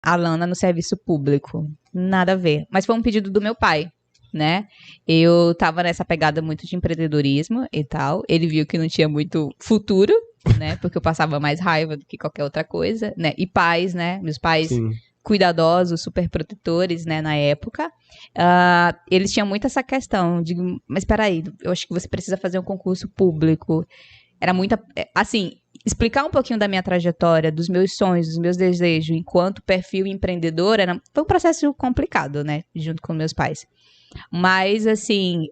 a Lana no serviço público. Nada a ver. Mas foi um pedido do meu pai, né? Eu tava nessa pegada muito de empreendedorismo e tal. Ele viu que não tinha muito futuro, né? Porque eu passava mais raiva do que qualquer outra coisa, né? E pais, né? Meus pais Sim. cuidadosos, super protetores, né? Na época. Eles tinham muito essa questão de, mas peraí, eu acho que você precisa fazer um concurso público. Era muita, assim, explicar um pouquinho da minha trajetória, dos meus sonhos, dos meus desejos, enquanto perfil empreendedor, foi um processo complicado, né? Junto com meus pais. Mas, assim,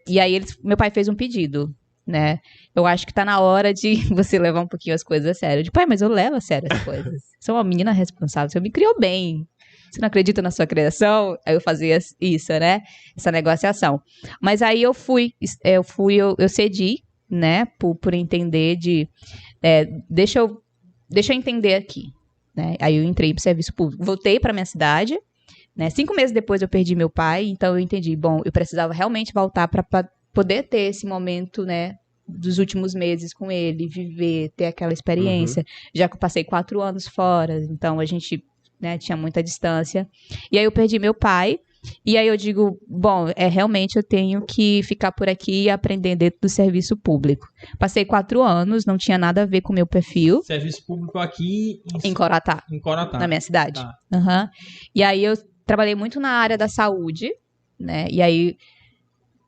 e aí meu pai fez um pedido, né? Eu acho que tá na hora de você levar um pouquinho as coisas a sério. Eu digo, pai, mas eu levo a sério as coisas. Sou uma menina responsável, você me criou bem. Você não acredita na sua criação? Aí eu fazia isso, né? Essa negociação. Mas aí eu cedi, né? Por entender deixa eu entender aqui, né? Aí eu entrei pro serviço público. Voltei pra minha cidade, né? 5 meses depois eu perdi meu pai, então eu entendi, bom, eu precisava realmente voltar para poder ter esse momento, né, dos últimos meses com ele, viver, ter aquela experiência, já que eu passei 4 anos fora, então a gente, né, tinha muita distância. E aí eu perdi meu pai, e aí eu digo, bom, realmente eu tenho que ficar por aqui e aprender dentro do serviço público. Passei 4 anos, não tinha nada a ver com o meu perfil. Serviço público aqui em Coratá, na minha cidade. Tá. E aí eu trabalhei muito na área da saúde, né? E aí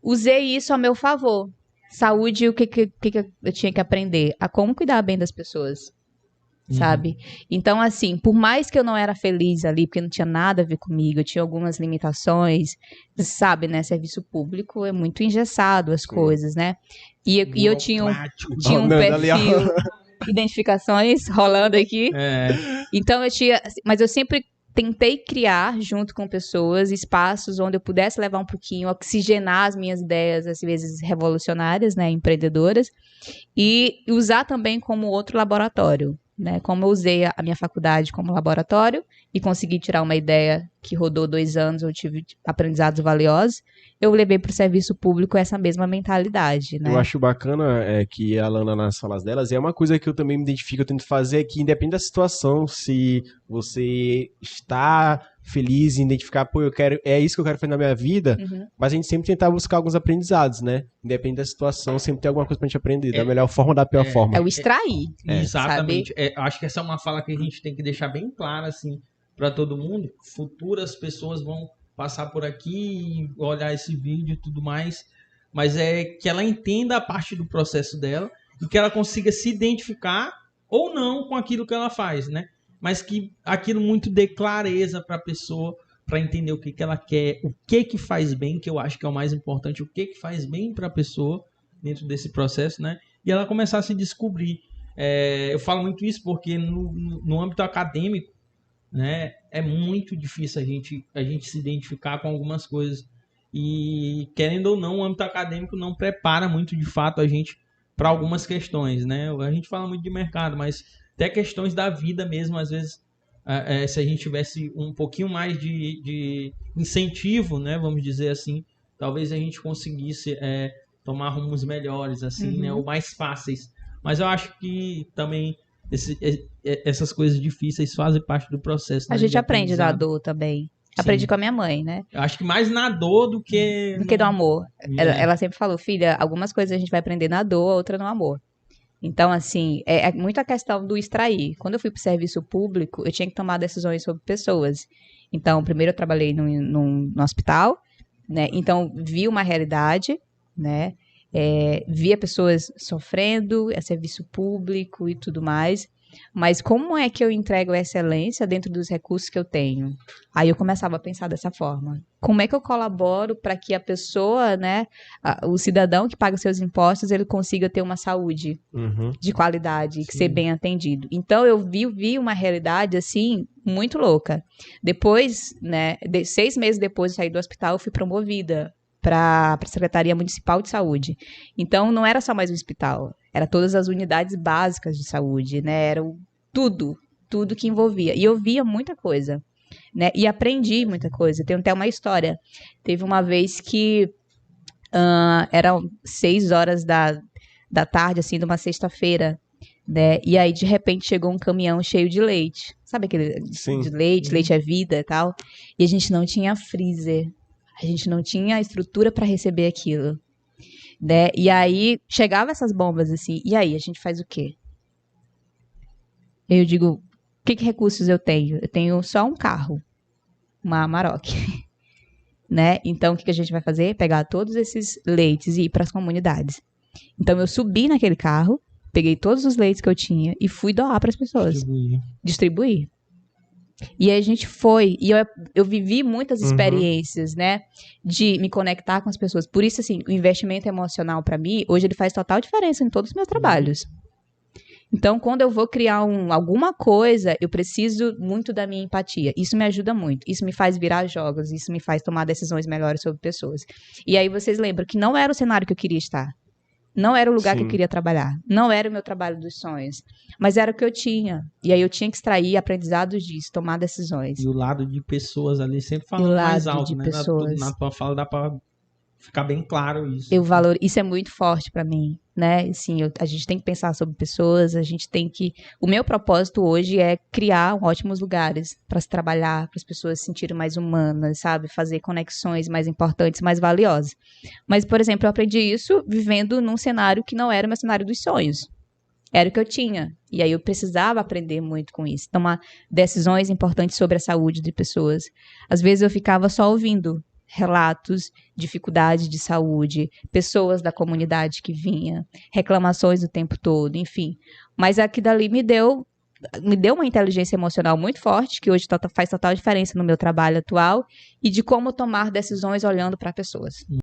usei isso a meu favor. Saúde, o que eu tinha que aprender? A como cuidar bem das pessoas, sabe? Então, assim, por mais que eu não era feliz ali, porque não tinha nada a ver comigo, eu tinha algumas limitações, sabe, né? Serviço público é muito engessado as coisas, né? E eu tinha um perfil... Identificações rolando aqui. Então mas eu sempre tentei criar, junto com pessoas, espaços onde eu pudesse levar um pouquinho, oxigenar as minhas ideias, às vezes revolucionárias, né, empreendedoras, e usar também como outro laboratório, né, como eu usei a minha faculdade como laboratório e consegui tirar uma ideia que rodou 2 anos, eu tive aprendizados valiosos, eu levei para o serviço público essa mesma mentalidade, né? Eu acho bacana que a Lana, nas falas delas, é uma coisa que eu também me identifico, eu tento fazer aqui, independente da situação, se você está feliz em identificar, pô, é isso que eu quero fazer na minha vida, mas a gente sempre tentar buscar alguns aprendizados, né? Independente da situação, sempre tem alguma coisa pra gente aprender, da melhor forma ou da pior forma. É o extrair. Exatamente. Acho que essa é uma fala que a gente tem que deixar bem clara, assim, pra todo mundo. Futuras pessoas vão passar por aqui, olhar esse vídeo e tudo mais, mas é que ela entenda a parte do processo dela e que ela consiga se identificar ou não com aquilo que ela faz, né? Mas que aquilo muito dê clareza para a pessoa, para entender o que ela quer, o que faz bem, que eu acho que é o mais importante, o que faz bem para a pessoa dentro desse processo, né? E ela começar a se descobrir. Eu falo muito isso porque no âmbito acadêmico, né, é muito difícil a gente se identificar com algumas coisas e, querendo ou não, o âmbito acadêmico não prepara muito de fato a gente para algumas questões, né? A gente fala muito de mercado, mas até questões da vida mesmo, às vezes, se a gente tivesse um pouquinho mais de incentivo, né, vamos dizer assim, talvez a gente conseguisse tomar rumos melhores, assim, né, ou mais fáceis. Mas eu acho que também essas coisas difíceis fazem parte do processo. A gente aprende da dor também. Sim. Aprendi com a minha mãe, né? Eu acho que mais na dor do que do amor. Ela sempre falou, filha, algumas coisas a gente vai aprender na dor, outra no amor. Então, assim, é muito a questão do extrair. Quando eu fui para o serviço público, eu tinha que tomar decisões sobre pessoas. Então, primeiro eu trabalhei no hospital, né? Então, vi uma realidade, né? Via pessoas sofrendo, serviço público e tudo mais. Mas como é que eu entrego a excelência dentro dos recursos que eu tenho? Aí eu começava a pensar dessa forma. Como é que eu colaboro para que a pessoa, né, o cidadão que paga seus impostos, ele consiga ter uma saúde de qualidade, e ser bem atendido? Então eu vi uma realidade assim muito louca. Depois, né, 6 meses depois de sair do hospital, eu fui promovida para a Secretaria Municipal de Saúde. Então, não era só mais um hospital, era todas as unidades básicas de saúde, né? Era tudo que envolvia. E eu via muita coisa, né? E aprendi muita coisa. Tem até uma história. Teve uma vez que eram 6 horas da tarde, assim, de uma sexta-feira, né? E aí, de repente, chegou um caminhão cheio de leite. Sabe aquele Sim. de leite, leite é vida e tal? E a gente não tinha freezer. A gente não tinha estrutura para receber aquilo, né? E aí, chegava essas bombas assim, e aí, a gente faz o quê? Eu digo, que recursos eu tenho? Eu tenho só um carro, uma Amarok, né? Então, o que a gente vai fazer? Pegar todos esses leites e ir para as comunidades. Então, eu subi naquele carro, peguei todos os leites que eu tinha e fui doar para as pessoas. Distribuir. E aí a gente foi, e eu vivi muitas experiências, né, de me conectar com as pessoas. Por isso, assim, o investimento emocional para mim, hoje ele faz total diferença em todos os meus trabalhos. Então, quando eu vou criar alguma coisa, eu preciso muito da minha empatia. Isso me ajuda muito. Isso me faz virar jogos, isso me faz tomar decisões melhores sobre pessoas. E aí vocês lembram que não era o cenário que eu queria estar. Não era o lugar que eu queria trabalhar. Não era o meu trabalho dos sonhos. Mas era o que eu tinha. E aí eu tinha que extrair aprendizados disso, tomar decisões. E o lado de pessoas ali sempre falando mais alto, né? Pessoas. Na tua fala dá pra ficar bem claro isso. Isso é muito forte pra mim, né? Assim, a gente tem que pensar sobre pessoas, a gente tem que... O meu propósito hoje é criar ótimos lugares para se trabalhar, para as pessoas se sentirem mais humanas, sabe? Fazer conexões mais importantes, mais valiosas. Mas, por exemplo, eu aprendi isso vivendo num cenário que não era o meu cenário dos sonhos. Era o que eu tinha. E aí eu precisava aprender muito com isso. Tomar decisões importantes sobre a saúde de pessoas. Às vezes eu ficava só ouvindo relatos, dificuldades de saúde, pessoas da comunidade que vinha, reclamações o tempo todo, enfim. Mas aquilo dali me deu uma inteligência emocional muito forte, que hoje faz total diferença no meu trabalho atual, e de como tomar decisões olhando para pessoas.